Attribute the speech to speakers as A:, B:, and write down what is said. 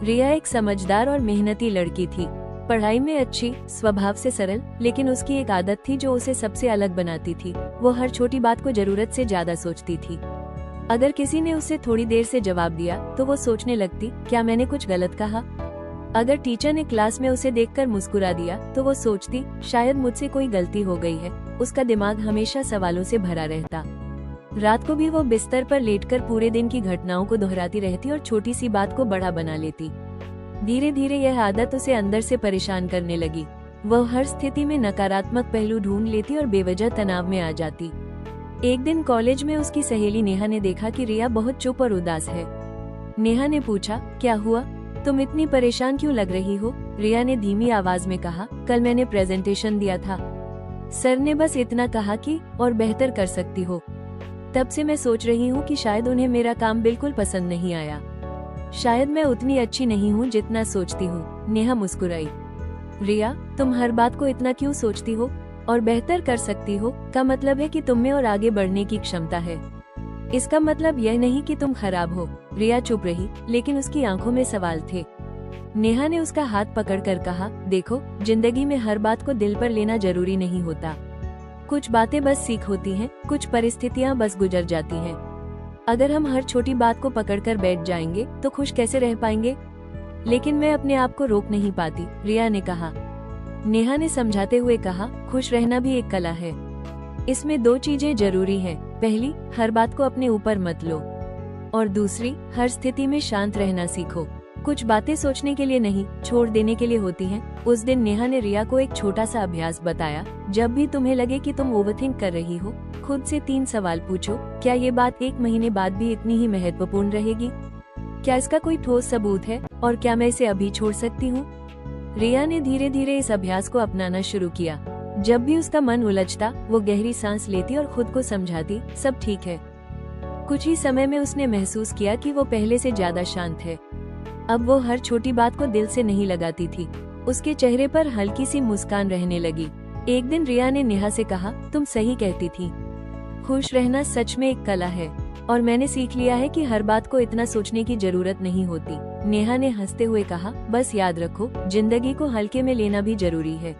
A: रिया एक समझदार और मेहनती लड़की थी। पढ़ाई में अच्छी, स्वभाव से सरल, लेकिन उसकी एक आदत थी जो उसे सबसे अलग बनाती थी। वो हर छोटी बात को जरूरत से ज्यादा सोचती थी। अगर किसी ने उसे थोड़ी देर से जवाब दिया तो वो सोचने लगती, क्या मैंने कुछ गलत कहा? अगर टीचर ने क्लास में उसे देखकर मुस्कुरा दिया तो वो सोचती, शायद मुझसे कोई गलती हो गई है। उसका दिमाग हमेशा सवालों से भरा रहता। रात को भी वो बिस्तर पर लेटकर पूरे दिन की घटनाओं को दोहराती रहती और छोटी सी बात को बड़ा बना लेती। धीरे धीरे यह आदत उसे अंदर से परेशान करने लगी। वह हर स्थिति में नकारात्मक पहलू ढूंढ लेती और बेवजह तनाव में आ जाती। एक दिन कॉलेज में उसकी सहेली नेहा ने देखा कि रिया बहुत चुप और उदास है। नेहा ने पूछा, क्या हुआ? तुम इतनी परेशान क्यों लग रही हो? रिया ने धीमी आवाज में कहा, कल मैंने प्रेजेंटेशन दिया था। सर ने बस इतना कहा कि और बेहतर कर सकती हो। तब से मैं सोच रही हूँ कि शायद उन्हें मेरा काम बिल्कुल पसंद नहीं आया। शायद मैं उतनी अच्छी नहीं हूँ जितना सोचती हूँ। नेहा मुस्कुराई। रिया, तुम हर बात को इतना क्यों सोचती हो? और बेहतर कर सकती हो का मतलब है कि तुम में और आगे बढ़ने की क्षमता है। इसका मतलब यह नहीं कि तुम खराब हो। रिया चुप रही, लेकिन उसकी आंखों में सवाल थे। नेहा ने उसका हाथ पकड़कर कहा, देखो, जिंदगी में हर बात को दिल पर लेना जरूरी नहीं होता। कुछ बातें बस सीख होती हैं, कुछ परिस्थितियां बस गुजर जाती हैं। अगर हम हर छोटी बात को पकड़कर बैठ जाएंगे तो खुश कैसे रह पाएंगे? लेकिन मैं अपने आप को रोक नहीं पाती, रिया ने कहा। नेहा ने समझाते हुए कहा, खुश रहना भी एक कला है। इसमें दो चीजें जरूरी हैं। पहली, हर बात को अपने ऊपर मत लो, और दूसरी, हर स्थिति में शांत रहना सीखो। कुछ बातें सोचने के लिए नहीं, छोड़ देने के लिए होती हैं। उस दिन नेहा ने रिया को एक छोटा सा अभ्यास बताया। जब भी तुम्हें लगे कि तुम ओवरथिंक कर रही हो, खुद से 3 सवाल पूछो। क्या ये बात 1 महीने बाद भी इतनी ही महत्वपूर्ण रहेगी? क्या इसका कोई ठोस सबूत है? और क्या मैं इसे अभी छोड़ सकती हूँ? रिया ने धीरे धीरे इस अभ्यास को अपनाना शुरू किया। जब भी उसका मन उलझता, वो गहरी सांस लेती और खुद को समझाती, सब ठीक है। कुछ ही समय में उसने महसूस किया कि वो पहले से ज्यादा शांत है। अब वो हर छोटी बात को दिल से नहीं लगाती थी। उसके चेहरे पर हल्की सी मुस्कान रहने लगी। एक दिन रिया ने नेहा से कहा, तुम सही कहती थी। खुश रहना सच में एक कला है, और मैंने सीख लिया है कि हर बात को इतना सोचने की जरूरत नहीं होती। नेहा ने हंसते हुए कहा, बस याद रखो, जिंदगी को हल्के में लेना भी जरूरी है।